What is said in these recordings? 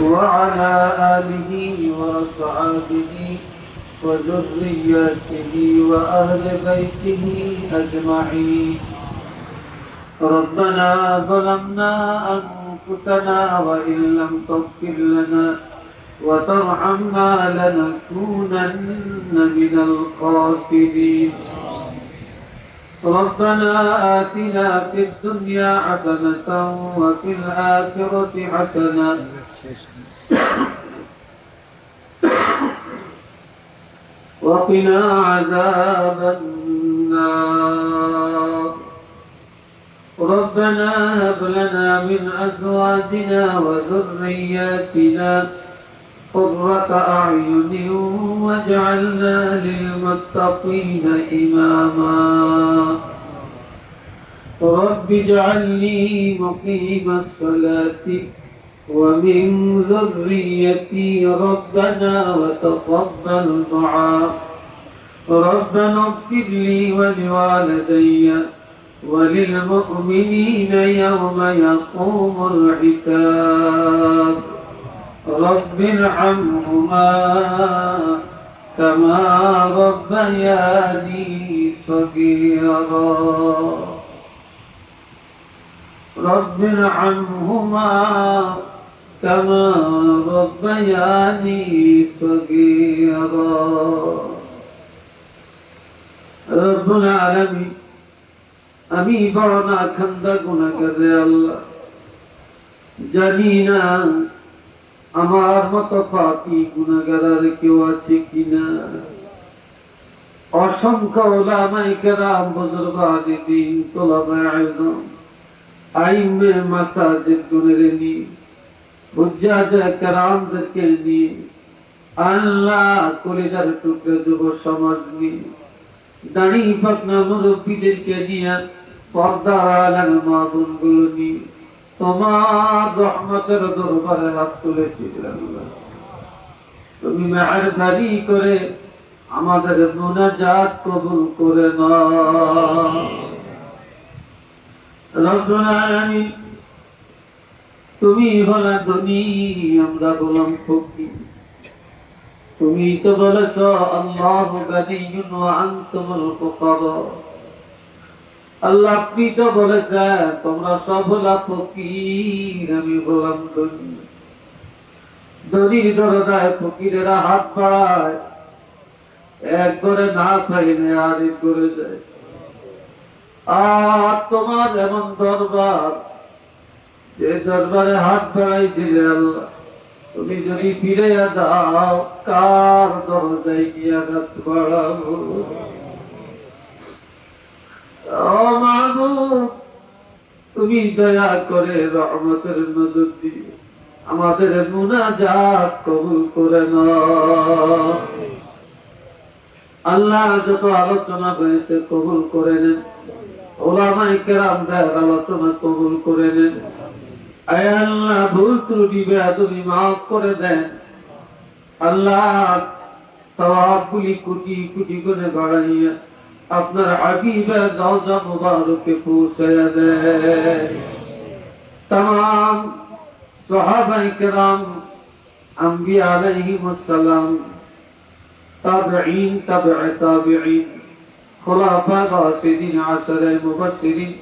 وعلى آله وصحبه وذريته وأهل بيته أجمعين. ربنا ظلمنا أنفسنا وإن لم تغفر لنا وترحمنا لنكونن من الخاسرين. ربنا آتنا في الدنيا حسنة وفي الآخرة حسنة وقنا عذاب النار. ربنا هب لنا من أزواجنا وذرياتنا قرة أعين واجعلنا للمتقين إماما. رب اجعلني مقيم الصلاة ومن ذريتي ربنا وتقبل دعاء. ربنا اغفر لي ولوالدي وللمؤمنين يوم يقوم الحساب. رب ارحمهما كما ربياني صغيرا. رب ارحمهما كما ربياني صغيرا. رب العالمين আমি বড় না খান্দা গুনাহগার রে আল্লাহ, জানি না আমার মতো পাপী গুনাহগার আর কেউ আছে কিনা। অসংখ্য উলামায়ে কেরাম, বুজুর্গানে দ্বীন, তুলাবায়ে ইলম, আইম্মে মাসাজিদ গুনেরে নিয়ে, হুজ্জাজে কেরামদেরকে নিয়ে, আল্লাহ কলিজার টুকরে যুব সমাজ নিয়ে, দাড়ি পাকনা মুরব্বীদেরকে নিয়ে, পর্দার আড়ালের মা বোনগুলো নিয়ে তোমার রহমতের দরবারে হাত তুলেছি আল্লাহ। তুমি মেহেরবানি করে আমাদের মুনাজাত কবুল করে নাও। রব্বুল আলামিন, তুমি হলা ধনী, আমরা গোলাম ফকির। তুমি তো বলেছ আল্লাহু গানিয়্যুন ওয়া আনতুমুল ফুকারা। আল্লাহ আপনি তো বলেছেন তোমরা সব হলা ফকির, আমি গোলাম ধনী। ধনীর দরজায় ফকিরেরা হাত বাড়ায়, এক করে না পাইলে আরেক করে যায়। আর তোমার এমন দরবার, যে দরবারে হাত বাড়াইছিলে আল্লাহ, তুমি যদি ফিরে দাও কার দরজায় গিয়া হাত বাড়াবো? ও মাবুদ, তুমি দয়া করে রহমতের নজর দিয়ে আমাদের মুনাজাত কবুল করে নাও। আল্লাহ যত আলোচনা হয়েছে কবুল করে নেন, উলামায়ে কেরামদের আলোচনা কবুল করে নেন। আয় আল্লাহ, ভুল ত্রুটি বেয়াদবি মাফ করে দেন। আল্লাহ সওয়াবগুলি কোটি কোটি করে বাড়াইয়া আপনার হাবিবের রওজা মুবারকে পৌঁছায়া দেন। तमाम सहाबाए किराम, अंबिया अलैहिमुस्सलाम, ताबिईन, तबअ ताबिईन, खुलाफा राशिदीन, आशरे मुबश्शिरीन,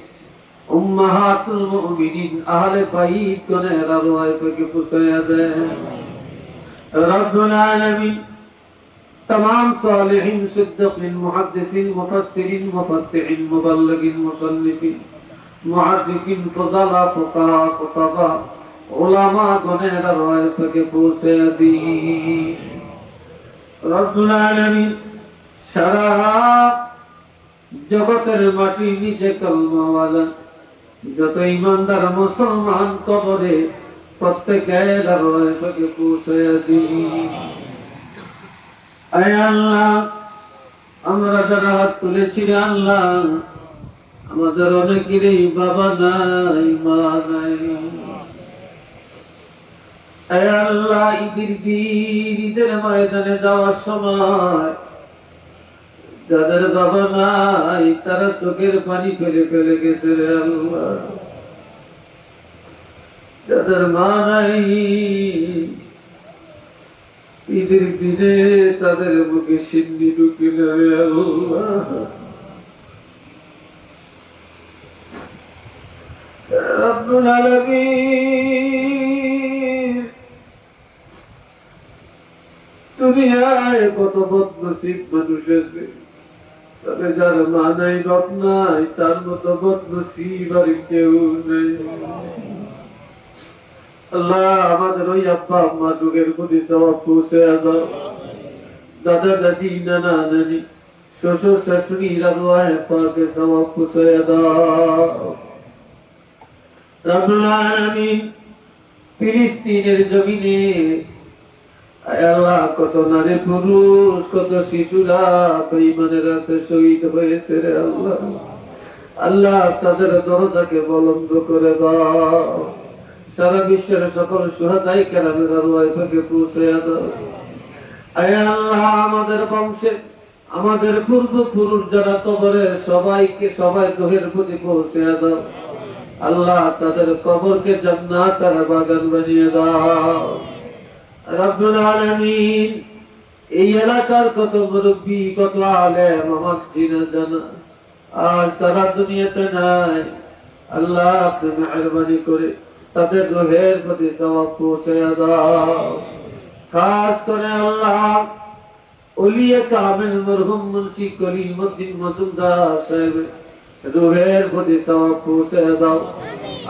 उम्महातुल मुमिनीन, अहले बैत गनेरा रोए पे पहुंचाया दे। रब्बुल आलमीन, तमाम सालिहीन, सिद्दीकीन, मुहद्दिसीन, मुफस्सिरीन, मुफत्तिहीन, मुबल्लिगीन, मुसन्निफीन, मुहर्रिफीन, फुज़ाला, फुक़हा, कुतबा, उलमा गनेरा रोए पे पहुंचाया दी। रब्बुल आलमीन, सारा जगतेर माटी नीचे कलमावाला যত ইমানদার মুসলমান কবরে প্রত্যেকের রয়ে থেকে পৌঁছে দিন। আয় আল্লাহ, আমরা যারা হাত তুলেছি আল্লাহ, আমাদের অনেকেরই বাবা নাই, মা নাই। আয় আল্লাহ, ঈদের ময়দানে যাওয়ার সময় যাদের বাবা নাই তারা চোখের পানি ফেলে ফেলে গেছে রে আল্লাহ। যাদের মা নাই ঈদের দিনে তাদের মুখে সিন্নি ঢুকে নেবে আল্লাহ। রব্বুল আলামিন, দুনিয়ায় কত বদনসিব মানুষ আছে, তবে যার মা নাই বাপ নাই তার মতো বদনসিব আর কেউ নেই। আল্লাহ, আমাদের ওই আব্বা আম্মা যুগের প্রতি সওয়াব পৌঁছে দাও। দাদা দাদি নানা নানি শ্বশুর শাশুড়ি রাজওয়ায় পাকে সওয়াব পৌঁছে দাও। রব্বুল আলামিন, ফিলিস্তিনের জমিনে আল্লাহ কত নারী পুরুষ কত শিশুরা বেঈমানের হাতে শহীদ হয়েছে রে আল্লাহ। আল্লাহ, তাদের দরজাকে বলন্দ করে দাও। সারা বিশ্বের সকল সুহাদাই কেরামের আল্লাহ পাকে পৌঁছে দাও। আয় আল্লাহ, আমাদের বংশে আমাদের পূর্বপুরুষ যারা কবরে সবাই দোহের প্রতি পৌঁছে দাও। আল্লাহ, তাদের কবরকে জান্নাতের বাগান বানিয়ে দাও। রব্বুল আলামিন, এই এলাকার কত মুরব্বী কত আলেম আমার চিনা জানা আজ তারা দুনিয়াতে নাই। আল্লাহ, আপনি মেহেরবানি করে তাদের রুহের প্রতি সওয়াব পৌঁছে দাও। খাস করে আল্লাহ, ওলিয়ে কামিল মরহুম মুন্সি কলিমউদ্দিন মজুমদার সাহেব রুহের প্রতি সওয়াব পৌঁছে দাও।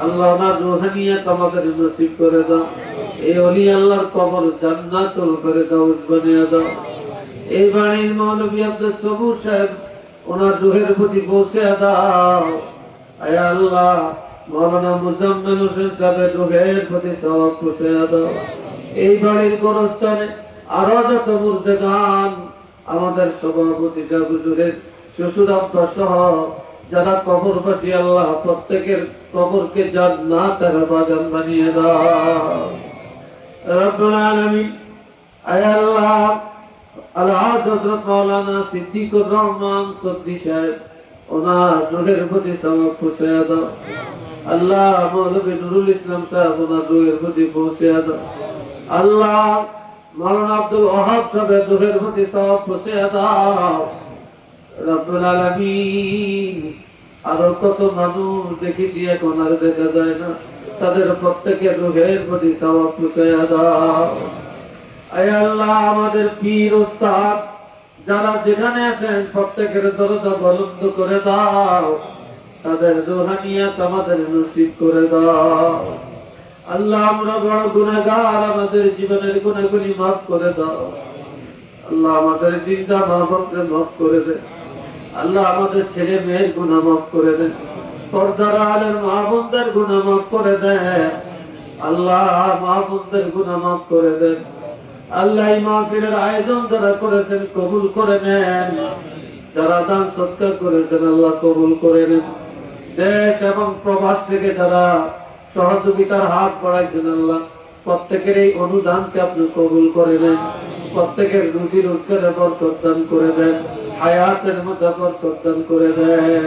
আল্লাহ, না রুহানিয়াত আমাদের নসিব করে দাও। এই ওলি আল্লাহর কবর জান্নাতুল ফেরদাউস বানিয়ে দাও। এই বাড়ির মৌলভী আব্দুল সবুর সাহেব, ওনার রুহের প্রতি পৌঁছে দাও। আয় আল্লাহ, মৌলানা মুজাম্মেল হোসেন সাহেবের রুহের প্রতি সওয়াব পৌঁছে দাও। এই বাড়ির গোরস্থানে আরো যত মুর্দেগান আমাদের সভাপতি সাহেব হুজুরের শ্বশুর আব্বা সহ যারা কবরবাসী, আল্লাহ প্রত্যেকের কবরকে জান্নাতের বাগান বানিয়ে দাও। রব্বুল আলামিন, আয় আল্লাহ, আল্লাহ হযরত মাওলানা সিদ্দিকুর রহমান সদ্দি সাহেব, ওনার রুহের প্রতি সওয়াব পৌঁছে দাও। আল্লাহ, মৌলভী নুরুল ইসলাম সাহেব, ওনার রুহের প্রতি পৌঁছে দাও। আল্লাহ, মাওলানা আব্দুল ওয়াহাব সাহেবের রুহের প্রতি সওয়াব পৌঁছে দাও। রব্বুল আলামিন, আরো কত মানুষ দেখেছি এখন আর দেখা যায় না, তাদের প্রত্যেকের রুহের প্রতি সওয়াব পৌঁছে দাও। আয় আল্লাহ, আমাদের পীর ওস্তাদ যারা যেখানে আছেন প্রত্যেকের দরজা বলন্দ করে দাও। তাদের রুহানিয়াত আমাদের নসিব করে দাও। আল্লাহ, আমরা বড় গুনাহগার, আমাদের জীবনের গুনাহগুলি মাফ করে দাও। আল্লাহ, আমাদের জিন্দা মা বাপকে মাফ করে দেন। আল্লাহ, আমাদের ছেলে মেয়ের গুনাহ মাফ করে দেন। পর্দার আলের মা বোনদের গুনাহ মাফ করে দেন। আল্লাহ, মা বোনদের গুনাহ মাফ করে দেন। আল্লাহ, এই মাহফিলের আয়োজন যারা করেছেন কবুল করে নেন। যারা দান সৎকার করেছেন আল্লাহ কবুল করে নেন। দেশ এবং প্রবাস থেকে যারা সহযোগিতার হাত বাড়াইছেন আল্লাহ প্রত্যেকের এই অনুদানকে আপনি কবুল করে নেন। প্রত্যেকের রুজি রোজগারে বরকত দান করে দেন। হায়াতের মধ্যে বরকত দান করে দেন।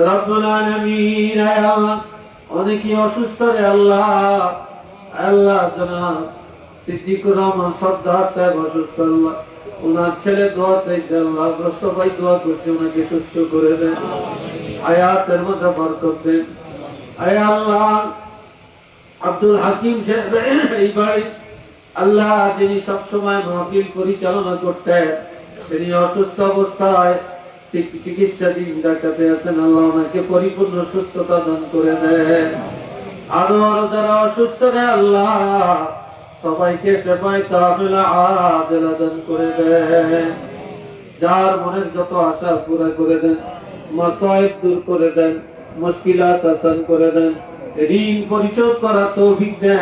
রব্বুল আলামিন, আল্লাহ, অনেকেই অসুস্থ রে আল্লাহ। আল্লাহ, জনাব সিদ্দিকুর রহমান সর্দার সাহেব অসুস্থ, আল্লাহ ওনার ছেলে দোয়া চাইছে, আল্লাহ সবাই দোয়া করছে ওনাকে সুস্থ করে দেন। হায়াতের মধ্যে বরকত দেন। আয় আল্লাহ, আব্দুল হাকিম সাহেব এই বাড়ি আল্লাহ যিনি সবসময় মাহফিল পরিচালনা করতেন, তিনি অসুস্থ অবস্থায় চিকিৎসাধীন ডাক্তারে আছেন, আল্লাহ ওনাকে পরিপূর্ণ সুস্থতা দান করে দেন। আরো যারা অসুস্থ রে আল্লাহ সবাইকে সেবায় কামিলা আজেলা দান করে দেন। যার মনের যত আশা পুরা করে দেন, মাসায়েব দূর করে দেন, মুশকিলাত আসান করে দেন, ঋণ পরিশোধ করা তৌফিক দেন।